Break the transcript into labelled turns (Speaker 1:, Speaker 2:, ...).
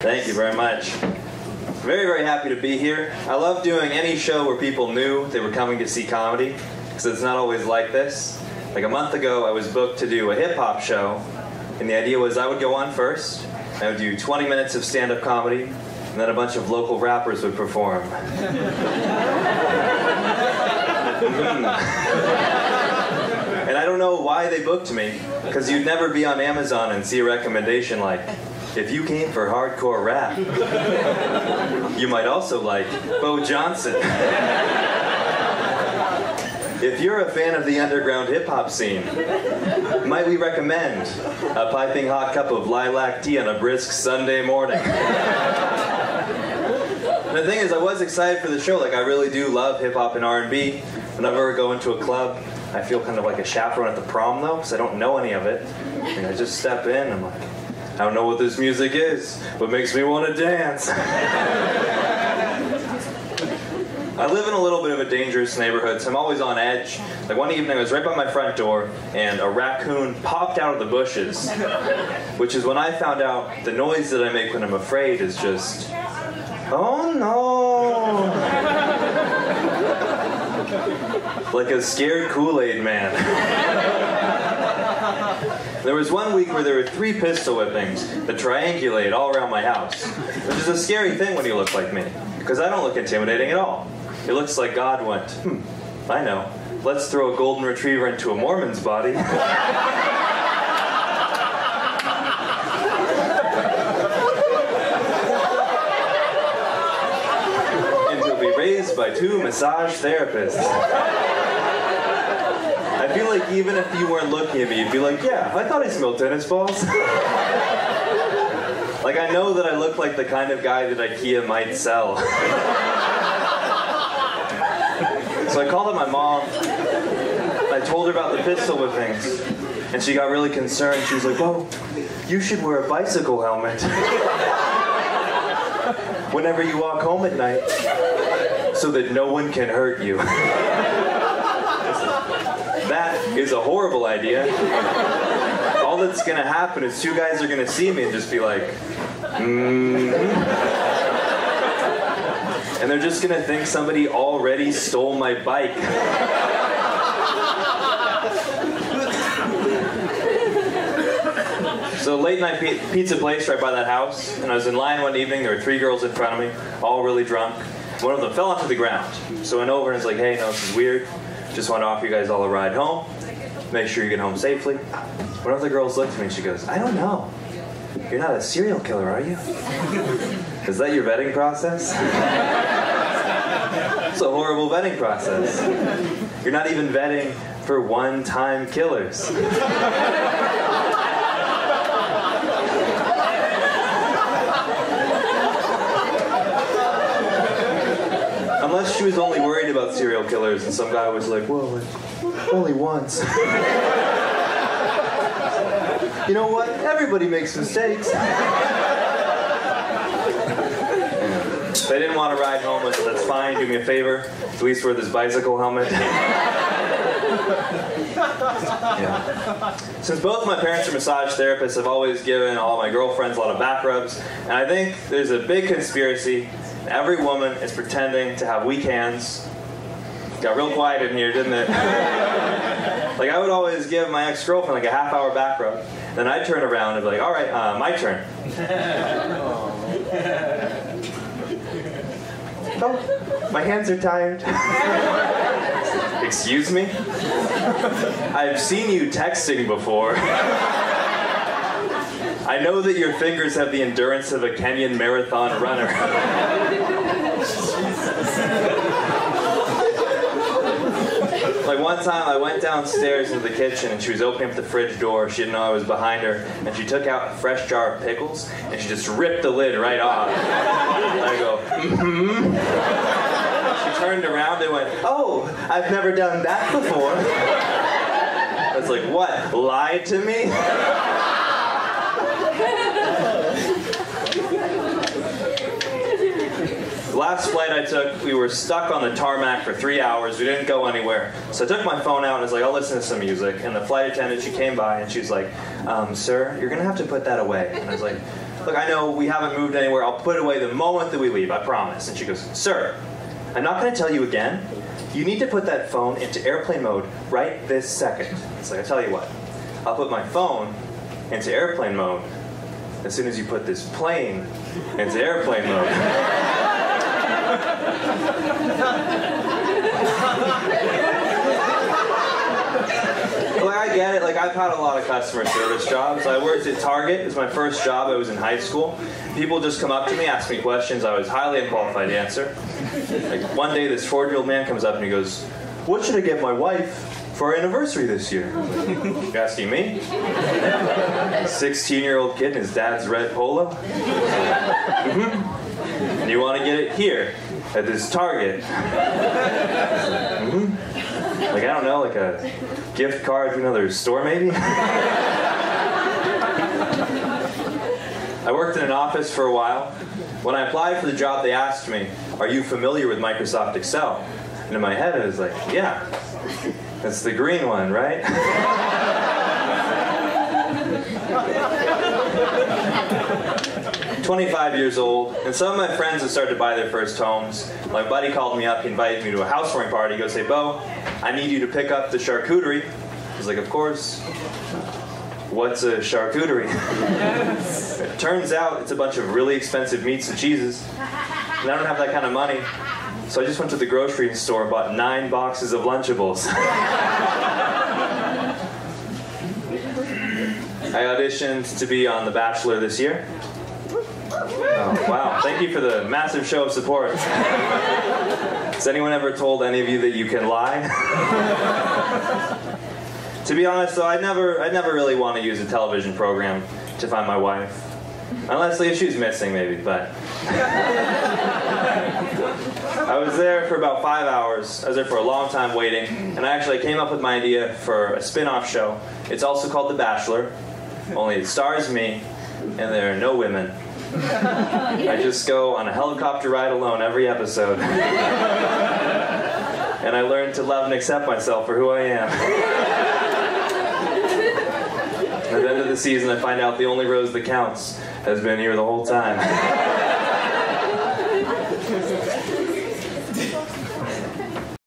Speaker 1: Thank you very much. Very, very happy to be here. I love doing any show where people knew they were coming to see comedy, because it's not always like this. Like a month ago, I was booked to do a hip-hop show, and the idea was I would go on first, I would do 20 minutes of stand-up comedy, and then a bunch of local rappers would perform. And I don't know why they booked me, because you'd never be on Amazon and see a recommendation like, if you came for hardcore rap, you might also like Bo Johnson. If you're a fan of the underground hip-hop scene, might we recommend a piping hot cup of lilac tea on a brisk Sunday morning? The thing is, I was excited for the show. Like, I really do love hip-hop and R&B. Whenever I go into a club, I feel kind of like a chaperone at the prom, though, because I don't know any of it. And I just step in, and I'm like, I don't know what this music is, but makes me want to dance. I live in a little bit of a dangerous neighborhood, so I'm always on edge. Like one evening, I was right by my front door, and a raccoon popped out of the bushes, which is when I found out the noise that I make when I'm afraid is just, oh no. Like a scared Kool-Aid man. There was one week where there were 3 pistol whippings that triangulate all around my house, which is a scary thing when you look like me, because I don't look intimidating at all. It looks like God went, I know, let's throw a golden retriever into a Mormon's body. And he'll be raised by 2 massage therapists. I feel like even if you weren't looking at me, you'd be like, yeah, I thought he smelled tennis balls. Like, I know that I look like the kind of guy that IKEA might sell. So I called up my mom. I told her about the pistol whippings. And she got really concerned. She was like, whoa, you should wear a bicycle helmet whenever you walk home at night so that no one can hurt you. That is a horrible idea. All that's gonna happen is 2 guys are gonna see me and just be like, and they're just gonna think somebody already stole my bike. So late night pizza place right by that house, and I was in line one evening, there were 3 girls in front of me, all really drunk. One of them fell onto the ground. So I went over and was like, hey, no, this is weird. Just want to offer you guys all a ride home. Make sure you get home safely. One of the girls looked at me and she goes, I don't know. You're not a serial killer, are you? Is that your vetting process? It's a horrible vetting process. You're not even vetting for one-time killers. Unless she was only worried about serial killers and some guy was like, well, like, only once. You know what? Everybody makes mistakes. If they didn't want to ride home, I said, that's fine, do me a favor. At least wear this bicycle helmet. Yeah. Since both my parents are massage therapists, I've always given all my girlfriends a lot of back rubs. And I think there's a big conspiracy. Every woman is pretending to have weak hands. Got real quiet in here, didn't it? Like, I would always give my ex-girlfriend like a half-hour back rub. Then I'd turn around and be like, all right, my turn. Oh, my hands are tired. Excuse me? I've seen you texting before. I know that your fingers have the endurance of a Kenyan marathon runner. Like one time I went downstairs into the kitchen and she was opening up the fridge door. She didn't know I was behind her. And she took out a fresh jar of pickles and she just ripped the lid right off. And I go, She turned around and went, oh, I've never done that before. I was like, what, lied to me? Last flight I took, we were stuck on the tarmac for 3 hours. We didn't go anywhere. So I took my phone out and was like, I'll listen to some music. And the flight attendant, she came by and she was like, sir, you're going to have to put that away. And I was like, look, I know we haven't moved anywhere. I'll put it away the moment that we leave, I promise. And she goes, sir, I'm not going to tell you again. You need to put that phone into airplane mode right this second. It's like, I tell you what, I'll put my phone into airplane mode as soon as you put this plane into airplane mode. Like, I get it. Like, I've had a lot of customer service jobs. I worked at Target. It was my first job. I was in high school. People just come up to me, ask me questions I was highly unqualified to answer. Like, one day, this 4-year-old man comes up and he goes, what should I get my wife for our anniversary this year? You asking me? 16-year-old kid in his dad's red Polo? Mm-hmm. And you want to get it here, at this Target? Mm-hmm. Like, I don't know, like a gift card to another store, maybe? I worked in an office for a while. When I applied for the job, they asked me, are you familiar with Microsoft Excel? And in my head, I was like, yeah. That's the green one, right? 25 years old, and some of my friends have started to buy their first homes. My buddy called me up, he invited me to a housewarming party. He goes, hey, Bo, I need you to pick up the charcuterie. I was like, of course. What's a charcuterie? It turns out it's a bunch of really expensive meats and cheeses, and I don't have that kind of money. So I just went to the grocery store and bought 9 boxes of Lunchables. I auditioned to be on The Bachelor this year. Oh, wow. Thank you for the massive show of support. Has anyone ever told any of you that you can lie? To be honest, though, I'd never really want to use a television program to find my wife. Unless if she was missing, maybe, but... I was there for about 5 hours. I was there for a long time waiting, and I actually came up with my idea for a spin-off show. It's also called The Bachelor, only it stars me, and there are no women. I just go on a helicopter ride alone every episode. And I learn to love and accept myself for who I am. At the end of the season, I find out the only rose that counts has been here the whole time.